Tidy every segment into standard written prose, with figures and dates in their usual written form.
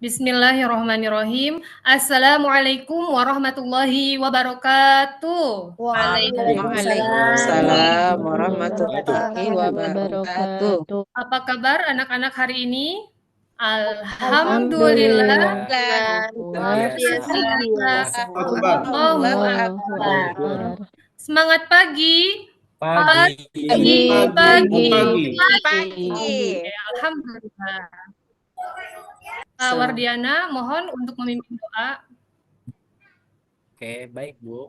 Bismillahirrahmanirrahim. Assalamualaikum warahmatullahi wabarakatuh. Waalaikumsalam warahmatullahi wabarakatuh. wabarakatuh. Apa kabar anak-anak hari ini? Alhamdulillah. Alhamdulillah. Luar biasa. Allahu Allahu Akbar. Akbar. Semangat pagi. Pagi. Alhamdulillah. Wardiana, mohon untuk memimpin doa. Oke, baik Bu.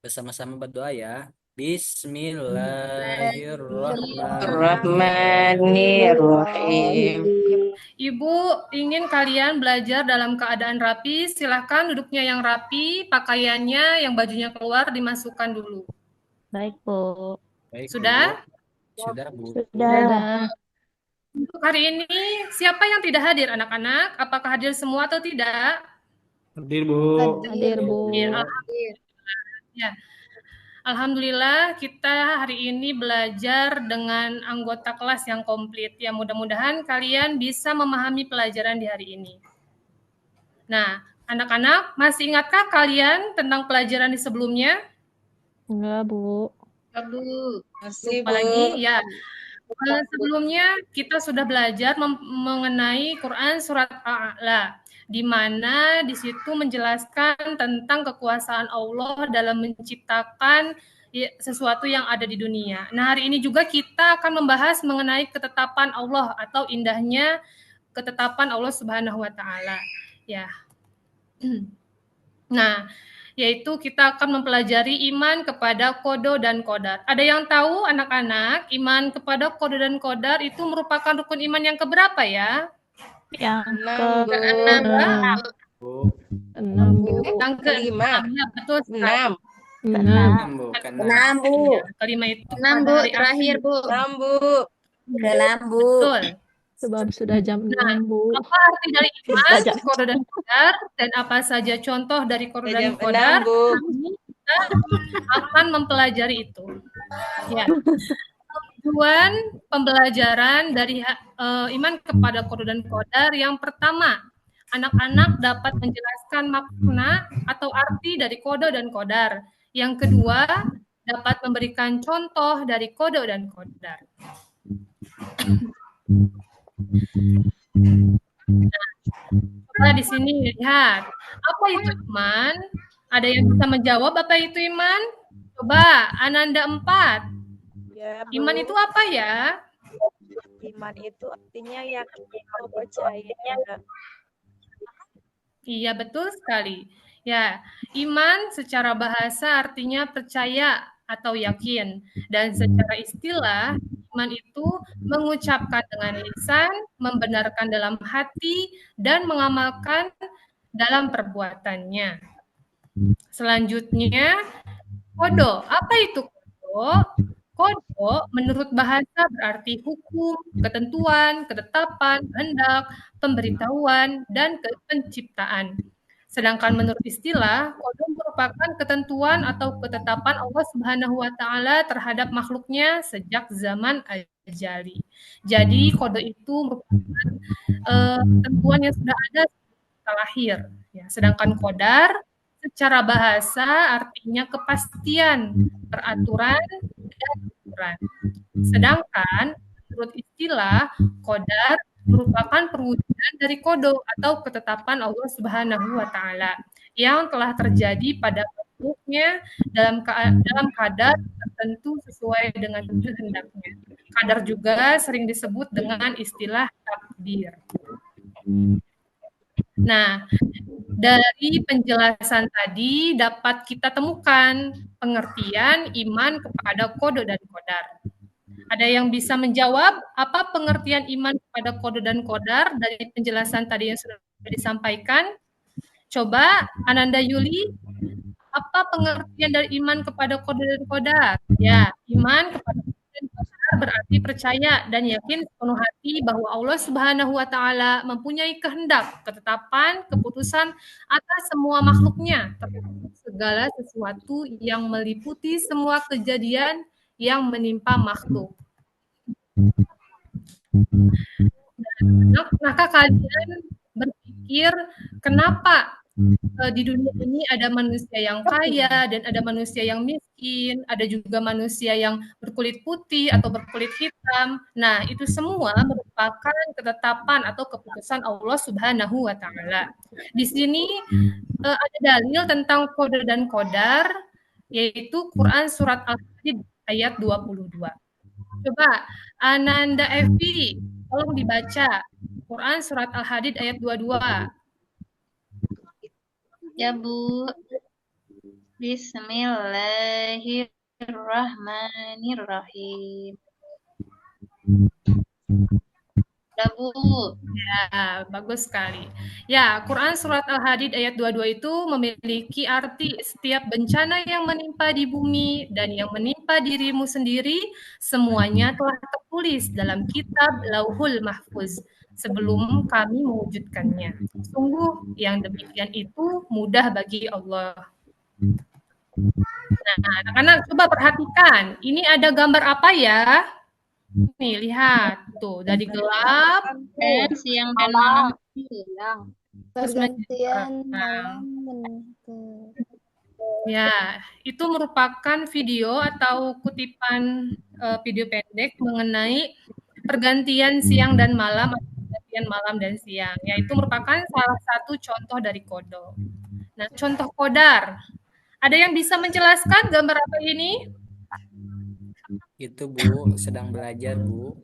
Bersama-sama berdoa ya. Bismillahirrahmanirrahim. Ibu ingin kalian belajar dalam keadaan rapi, silahkan duduknya yang rapi, pakaiannya yang bajunya keluar dimasukkan dulu. Baik, Bu. Baik, Sudah? Bu. Sudah, Bu. Sudah. Untuk hari ini, siapa yang tidak hadir anak-anak? Apakah hadir semua atau tidak? Hadir, Bu. Hadir, Bu. Ya. Alhamdulillah kita hari ini belajar dengan anggota kelas yang komplit. Ya, mudah-mudahan kalian bisa memahami pelajaran di hari ini. Nah, anak-anak, masih ingatkah kalian tentang pelajaran di sebelumnya? Enggak, Bu. Masih, lupa lagi? Ya. Sebelumnya kita sudah belajar mengenai Quran surat Al-A'la, di mana di situ menjelaskan tentang kekuasaan Allah dalam menciptakan sesuatu yang ada di dunia. Nah, hari ini juga kita akan membahas mengenai ketetapan Allah atau indahnya ketetapan Allah Subhanahu wa taala. Ya. Nah, yaitu kita akan mempelajari iman kepada qada dan qadar. Ada yang tahu anak-anak, iman kepada qada dan qadar itu merupakan rukun iman yang keberapa ya? Yang keenam. Enam, Bu. Yang kelima. Ya, betul sekali. Enam, Bu. Kelima itu pada hari terakhir, Bu. Keenam, Bu. Betul. Sebab sudah jam 6, Bu. Apa arti dari iman, qada dan qadar, dan apa saja contoh dari qada dan qadar? Kita akan mempelajari itu. Ya. Tujuan pembelajaran dari iman kepada qada dan qadar yang pertama, anak-anak dapat menjelaskan makna atau arti dari qada dan qadar. Yang kedua, dapat memberikan contoh dari qada dan qadar. Nah, di sini lihat, apa itu iman? Ada yang bisa menjawab apa itu iman? Coba, Ananda 4. Ya, iman itu apa ya? Iman itu artinya yakin atau percaya. Iya, betul sekali. Ya, iman secara bahasa artinya percaya atau yakin. Dan secara istilah, iman itu mengucapkan dengan lisan, membenarkan dalam hati, dan mengamalkan dalam perbuatannya. Selanjutnya, kodo. Apa itu kodo? Kodo menurut bahasa berarti hukum, ketentuan, ketetapan, kehendak, pemberitahuan, dan penciptaan. Sedangkan menurut istilah, kodo merupakan ketentuan atau ketetapan Allah Subhanahu wa taala terhadap makhluknya sejak zaman ajali. Jadi kodo itu merupakan ketentuan yang sudah ada setelah lahir. Ya, sedangkan qadar secara bahasa artinya kepastian, peraturan, dan aturan. Sedangkan menurut istilah, qadar merupakan perwujudan dari kodo atau ketetapan Allah Subhanahu wa taala yang telah terjadi pada makhluknya dalam kadar tertentu sesuai dengan kehendaknya. Kadar juga sering disebut dengan istilah takdir. Nah, dari penjelasan tadi dapat kita temukan pengertian iman kepada qada dan qadar. Ada yang bisa menjawab apa pengertian iman kepada qada dan qadar dari penjelasan tadi yang sudah disampaikan? Coba Ananda Yuli, apa pengertian dari iman kepada qada dan qadar? Ya, iman kepada qada dan qadar berarti percaya dan yakin sepenuh hati bahwa Allah Subhanahu wa taala mempunyai kehendak, ketetapan, keputusan atas semua makhluknya, termasuk segala sesuatu yang meliputi semua kejadian yang menimpa makhluk. Maka kalian berpikir, kenapa di dunia ini ada manusia yang kaya dan ada manusia yang miskin, ada juga manusia yang berkulit putih atau berkulit hitam. Nah, itu semua merupakan ketetapan atau keputusan Allah Subhanahu wa taala. Di sini ada dalil tentang kode dan qadar, yaitu Quran surat Al-Hadid ayat 22. Coba Ananda Evi, tolong dibaca Quran surat Al-Hadid ayat 22. Ya, Bu. Bismillahirrahmanirrahim. Ya, Bu. Ya, bagus sekali. Ya, Quran surat Al-Hadid ayat 22 itu memiliki arti setiap bencana yang menimpa di bumi dan yang menimpa dirimu sendiri, semuanya telah tertulis dalam kitab Lauhul Mahfuz sebelum kami mewujudkannya. Sungguh yang demikian itu mudah bagi Allah. Nah, anak-anak coba perhatikan, ini ada gambar apa ya? Nih, lihat. Tuh, dari gelap, Siang dan malam. Pergantian malam ke. Ya, itu merupakan video atau kutipan video pendek mengenai pergantian siang dan malam, atau pergantian malam dan siang. Ya, itu merupakan salah satu contoh dari kodo. Nah, contoh kodar. Ada yang bisa menjelaskan gambar apa ini? Itu Bu, sedang belajar Bu.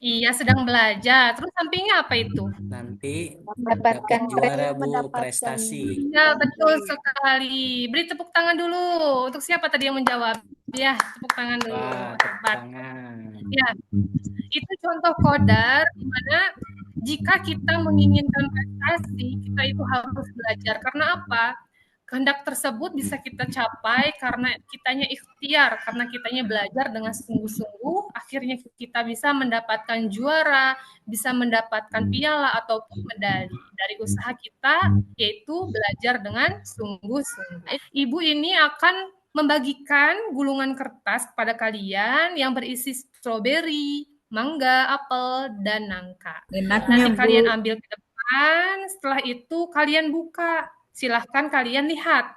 Iya, sedang belajar. Terus sampingnya apa itu? Nanti Mendapatkan dapat juara Bu, mendapatkan. prestasi. Ya, betul sekali. Beri tepuk tangan dulu. Untuk siapa tadi yang menjawab? Ya, tepuk tangan dulu. Wah, tepuk Hebat. tangan. Ya, itu contoh kodar di mana jika kita menginginkan prestasi, kita itu harus belajar. Karena apa? Kehendak tersebut bisa kita capai karena kitanya ikhtiar, karena kitanya belajar dengan sungguh-sungguh, akhirnya kita bisa mendapatkan juara, bisa mendapatkan piala ataupun medali dari usaha kita, yaitu belajar dengan sungguh-sungguh. Ibu ini akan membagikan gulungan kertas kepada kalian yang berisi stroberi, mangga, apel, dan nangka. Enaknya, Nanti Bu. kalian ambil ke depan, setelah itu kalian buka. Silahkan kalian lihat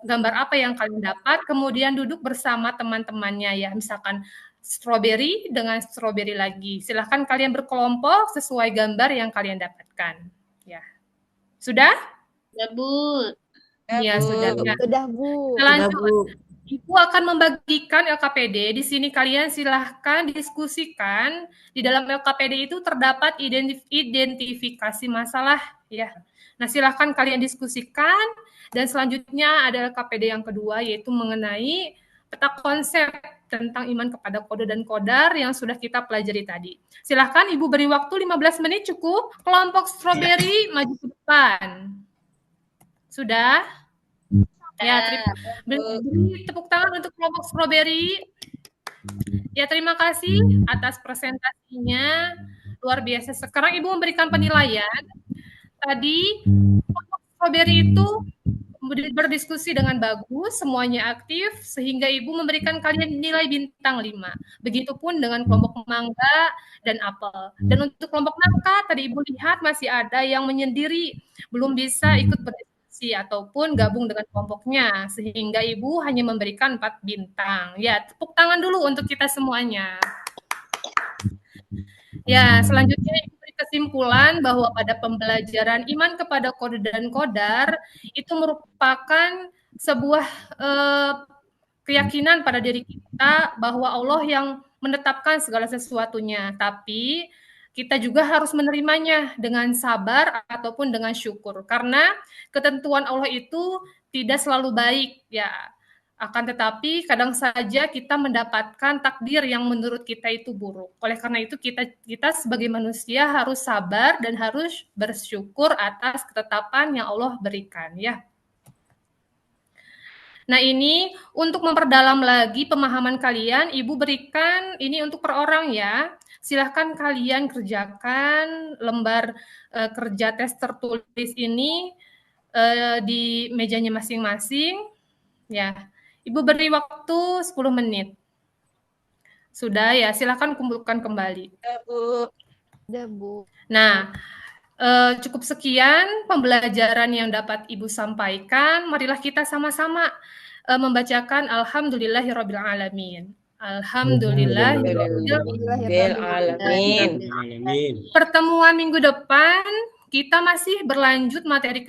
gambar apa yang kalian dapat, kemudian duduk bersama teman-temannya ya, misalkan stroberi dengan stroberi lagi. Silahkan kalian berkelompok sesuai gambar yang kalian dapatkan. Ya, sudah? Ya, Bu. Ya, sudah. Ya. Sudah, Bu. Selanjutnya, Ibu akan membagikan LKPD. Di sini kalian silahkan diskusikan. Di dalam LKPD itu terdapat identifikasi masalah ya. Nah, silahkan kalian diskusikan. Dan selanjutnya ada LKPD yang kedua, yaitu mengenai peta konsep tentang iman kepada kode dan kodar yang sudah kita pelajari tadi. Silahkan Ibu beri waktu 15 menit cukup. Kelompok stroberi maju ke depan. Sudah? Ya, beri tepuk tangan untuk kelompok stroberi. Ya, terima kasih atas presentasinya. Luar biasa. Sekarang Ibu memberikan penilaian. Tadi kelompok stroberi itu berdiskusi dengan bagus, semuanya aktif, sehingga Ibu memberikan kalian nilai bintang 5. Begitupun dengan kelompok mangga dan apel. Dan untuk kelompok nangka, tadi Ibu lihat masih ada yang menyendiri, belum bisa ikut berdiskusi ataupun gabung dengan kelompoknya, sehingga Ibu hanya memberikan 4 bintang. Ya, tepuk tangan dulu untuk kita semuanya. Ya, selanjutnya Ibu beri kesimpulan bahwa pada pembelajaran iman kepada kode dan kodar itu merupakan sebuah keyakinan pada diri kita bahwa Allah yang menetapkan segala sesuatunya, tapi kita juga harus menerimanya dengan sabar ataupun dengan syukur, karena ketentuan Allah itu tidak selalu baik ya. Akan tetapi kadang saja kita mendapatkan takdir yang menurut kita itu buruk. Oleh karena itu kita sebagai manusia harus sabar dan harus bersyukur atas ketetapan yang Allah berikan ya. Nah, ini untuk memperdalam lagi pemahaman kalian, Ibu berikan ini untuk per orang ya. Silahkan kalian kerjakan lembar kerja tes tertulis ini di mejanya masing-masing ya. Ibu beri waktu 10 menit. Sudah ya, silakan kumpulkan kembali. Ya, Bu. Udah, Bu. Nah, cukup sekian pembelajaran yang dapat Ibu sampaikan. Marilah kita sama-sama membacakan Alhamdulillahirabbil alamin. Alhamdulillahirabbil alamin. Pertemuan minggu depan kita masih berlanjut materi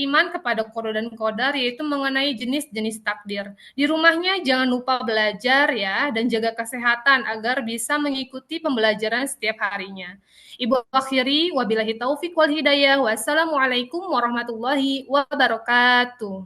iman kepada qada dan qadar, yaitu mengenai jenis-jenis takdir. Di rumahnya jangan lupa belajar ya, dan jaga kesehatan agar bisa mengikuti pembelajaran setiap harinya. Ibu akhiri, wabillahi taufiq wal hidayah. Wassalamualaikum warahmatullahi wabarakatuh.